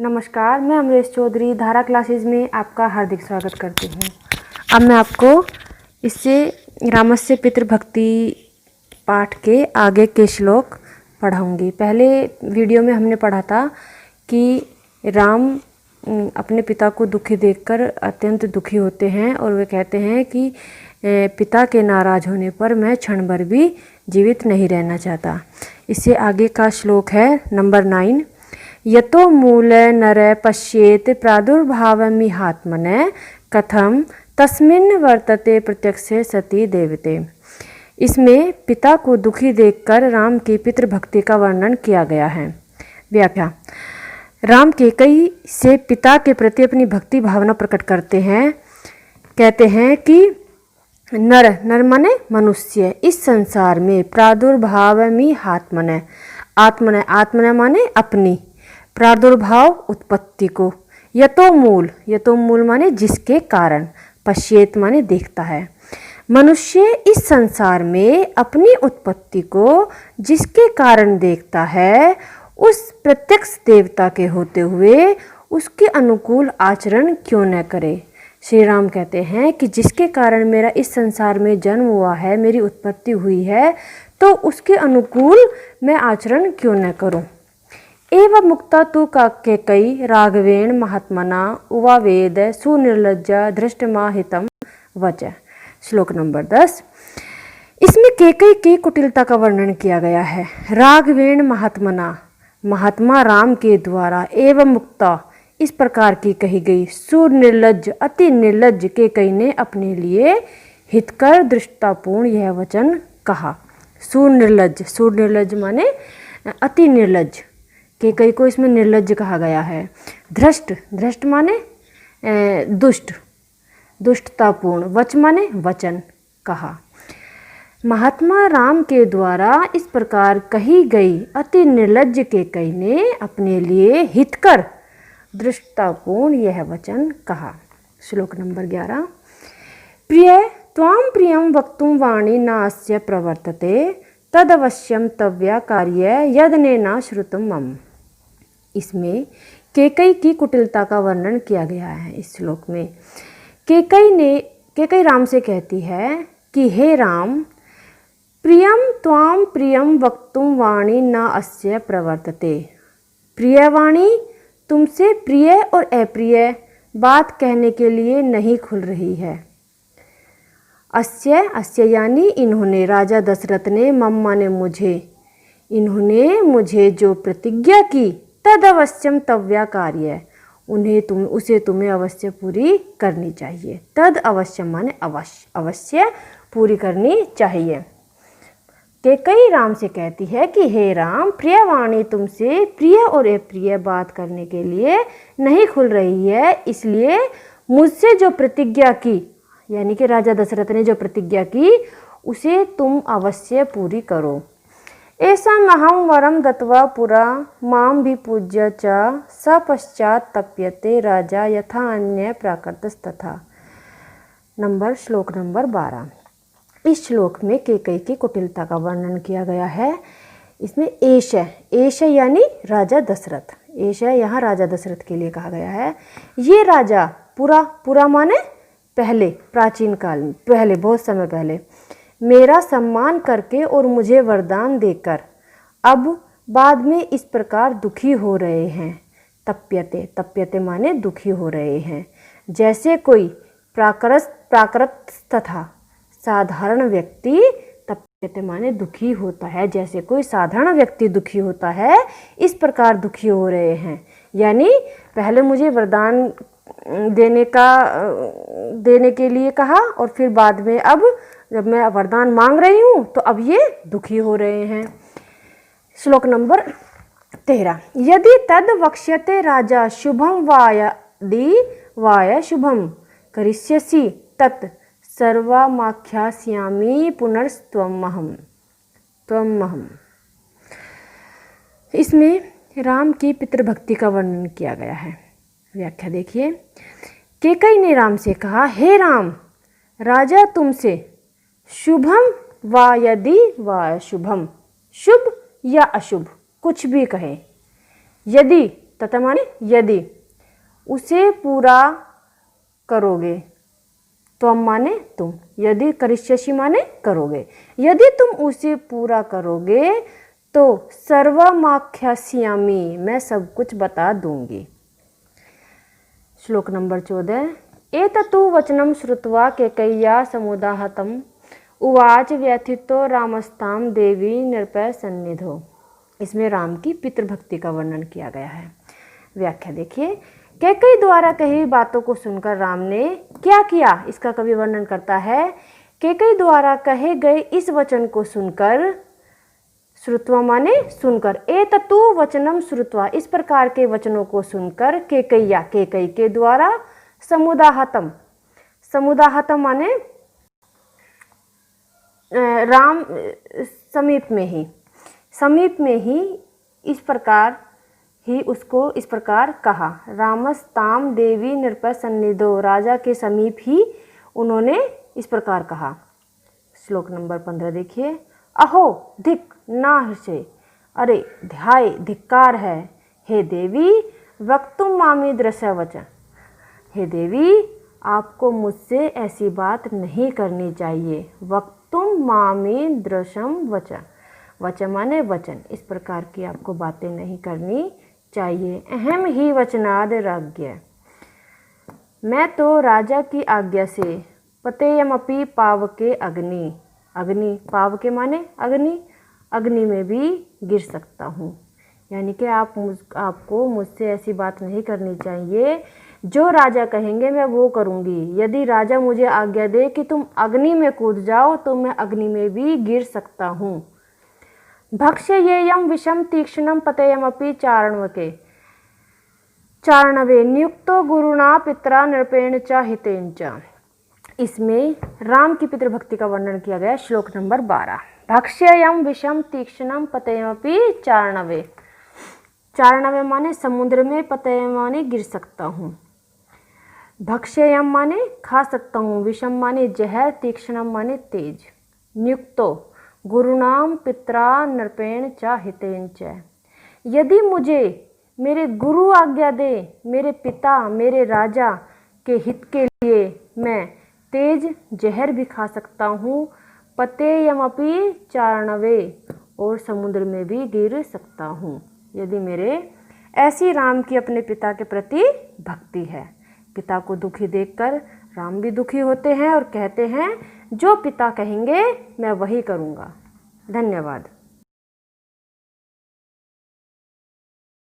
नमस्कार, मैं अमरेश चौधरी धारा क्लासेस में आपका हार्दिक स्वागत करती हूँ। अब मैं आपको इससे रामस्य पितृभक्ति पाठ के आगे के श्लोक पढ़ाऊँगी। पहले वीडियो में हमने पढ़ा था कि राम अपने पिता को दुखी देखकर अत्यंत दुखी होते हैं और वे कहते हैं कि पिता के नाराज़ होने पर मैं क्षण भर भी जीवित नहीं रहना चाहता। इससे आगे का श्लोक है नंबर 9। यतो मूल नर पश्येत प्रादुर्भावमिहात्मने कथम तस्मिन् वर्तते प्रत्यक्षे सती देवते। इसमें पिता को दुखी देखकर राम की पितृभक्ति का वर्णन किया गया है। व्याख्या: राम केकई से पिता के प्रति अपनी भक्ति भावना प्रकट करते हैं। कहते हैं कि नर माने मनुष्य इस संसार में प्रादुर्भावमिहात्मने, आत्मने माने अपनी, प्रादुर्भाव उत्पत्ति को, यतो मूल माने जिसके कारण, पश्येत माने देखता है। मनुष्य इस संसार में अपनी उत्पत्ति को जिसके कारण देखता है, उस प्रत्यक्ष देवता के होते हुए उसके अनुकूल आचरण क्यों न करे। श्री राम कहते हैं कि जिसके कारण मेरा इस संसार में जन्म हुआ है, मेरी उत्पत्ति हुई है, तो उसके अनुकूल मैं आचरण क्यों न करूं। एवं मुक्ता तु कैकेयी राघवेण महात्मना उवावेद सुनिर्लज्जा धृष्टमाहितम वच। श्लोक नंबर 10। इसमें कैकेयी की कुटिलता का वर्णन किया गया है। राघवेण महात्मना, महात्मा राम के द्वारा, एवं मुक्ता इस प्रकार की कही गई, सुनिर्लज्ज अति निर्लज्ज कैकेयी ने अपने लिए हितकर दृष्टतापूर्ण यह वचन कहा। सुनिर्लज्ज माने अति निर्लज्ज, कैकेयी को इसमें निर्लज्ज कहा गया है। धृष्ट माने दुष्टतापूर्ण, वच माने वचन कहा। महात्मा राम के द्वारा इस प्रकार कही गई अति निर्लज्ज कैकेयी ने अपने लिए हितकर दृष्टतापूर्ण यह वचन कहा। श्लोक नंबर 11। प्रिय त्वां प्रियं वक्तुं वाणी नास्य प्रवर्तते तदवश्यम तव्या कार्य यदनेना श्रुतम मम। इसमें कैकेयी की कुटिलता का वर्णन किया गया है। इस श्लोक में कैकेयी राम से कहती है कि हे राम, प्रियम त्वां प्रियम वक्तुं वाणी न अस्य प्रवर्तते। प्रिय वाणी तुमसे प्रिय और अप्रिय बात कहने के लिए नहीं खुल रही है। अस्य यानी इन्होंने, राजा दशरथ ने, मम्मा ने मुझे, इन्होंने मुझे जो प्रतिज्ञा की, तद अवश्यम तव्या कार्य, उसे तुम्हें अवश्य पूरी करनी चाहिए। तद अवश्यम माने अवश्य पूरी करनी चाहिए। कैकेयी राम से कहती है कि हे राम, प्रियवाणी तुमसे प्रिय और अप्रिय बात करने के लिए नहीं खुल रही है, इसलिए मुझसे जो प्रतिज्ञा की, यानी कि राजा दशरथ ने जो प्रतिज्ञा की, उसे तुम अवश्य पूरी करो। ऐसा महम वरम दत्वा पुरा माम भी पूज्य च सपश्चात तप्यते राजा यथा अन्य प्राकृतस्तथा। श्लोक नंबर 12। इस श्लोक में कैकेयी की कुटिलता का वर्णन किया गया है। इसमें एश यानी राजा दशरथ, यहाँ राजा दशरथ के लिए कहा गया है। ये राजा पुरा माने पहले, प्राचीन काल में, पहले बहुत समय पहले मेरा सम्मान करके और मुझे वरदान देकर अब बाद में इस प्रकार दुखी हो रहे हैं। तप्यते माने दुखी हो रहे हैं। जैसे कोई प्राकृत तथा साधारण व्यक्ति, तप्यते माने दुखी होता है, जैसे कोई साधारण व्यक्ति दुखी होता है, इस प्रकार दुखी हो रहे हैं। यानी पहले मुझे वरदान देने के लिए कहा और फिर बाद में अब जब मैं वरदान मांग रही हूँ तो अब ये दुखी हो रहे हैं। श्लोक नंबर 13। यदि तद वक्ष्यते राजा शुभम वाय शुभम करिष्यसि तत् सर्वमाख्यास्यामि पुनर्स्त्वमहम्। इसमें राम की पितृभक्ति का वर्णन किया गया है। व्याख्या देखिए। कैकेयी ने राम से कहा, हे राम, राजा तुमसे शुभम वा यदि वा शुभम, शुभ या अशुभ कुछ भी कहे, यदि तथा माने यदि, उसे पूरा करोगे, त्वम माने तुम, यदि करिष्यसि माने करोगे, यदि तुम उसे पूरा करोगे तो सर्वमाख्यास्यामि, मैं सब कुछ बता दूंगी। श्लोक नंबर 14। एतत्तु वचनं श्रुत्वा कैकेय्या समुदाहतम् उवाच व्यथितो रामस्तां देवी नृपै सन्निधौ। इसमें राम की पितृभक्ति का वर्णन किया गया है। व्याख्या देखिए, कैकेयी द्वारा कही बातों को सुनकर राम ने क्या किया, इसका कवि वर्णन करता है। कैकेयी द्वारा कहे गए इस वचन को सुनकर, श्रुत्वा माने सुनकर, एतत्तु वचनम श्रुत्वा, इस प्रकार के वचनों को सुनकर, कैकेय्या कैकेयी के द्वारा, समुदाहतम, समुदाहतम माने राम समीप में ही इस प्रकार ही उसको इस प्रकार कहा। रामस्ताम देवी नृपै सन्निधौ, राजा के समीप ही उन्होंने इस प्रकार कहा। श्लोक नंबर 15 देखिए। अहो धिक ना हृषे, अरे ध्याय धिक्कार है, हे देवी वक्तुम मामी दृश्य वचन, हे देवी आपको मुझसे ऐसी बात नहीं करनी चाहिए। वक्तुम मामी दृशम वचन, वचन माने वचन, इस प्रकार की आपको बातें नहीं करनी चाहिए। अहम ही वचनाद राज्ञ, मैं तो राजा की आज्ञा से पतेयमपि पावके अग्नि, अग्नि पावके माने अग्नि, अग्नि में भी गिर सकता हूँ। यानी कि आपको मुझसे ऐसी बात नहीं करनी चाहिए, जो राजा कहेंगे मैं वो करूँगी। यदि राजा मुझे आज्ञा दे कि तुम अग्नि में कूद जाओ तो मैं अग्नि में भी गिर सकता हूँ। भक्ष्येयं विषम तीक्ष्णम पतेयमपि चारणवके, चारणवे नियुक्तो गुरुणा पित्रा नृपेण च हितेन च। इसमें राम की पितृभक्ति का वर्णन किया गया। श्लोक नंबर 12। भक्ष्येयं विषम तीक्ष्णम पतेयमपि चारणवे, चारणवे माने समुद्र में, पतेय माने गिर सकता हूँ। भक्ष्येयं माने खा सकता हूँ, विषम माने जहर, तीक्ष्णम माने तेज। नियुक्तो गुरुणाम पित्रा नृपेण च हितेन च, यदि मुझे मेरे गुरु आज्ञा दे, मेरे पिता मेरे राजा के हित के लिए मैं तेज जहर भी खा सकता हूँ। पतेयमपि चारणवे, और समुद्र में भी गिर सकता हूँ, यदि मेरे ऐसी राम की अपने पिता के प्रति भक्ति है। पिता को दुखी देखकर राम भी दुखी होते हैं और कहते हैं जो पिता कहेंगे मैं वही करूँगा। धन्यवाद।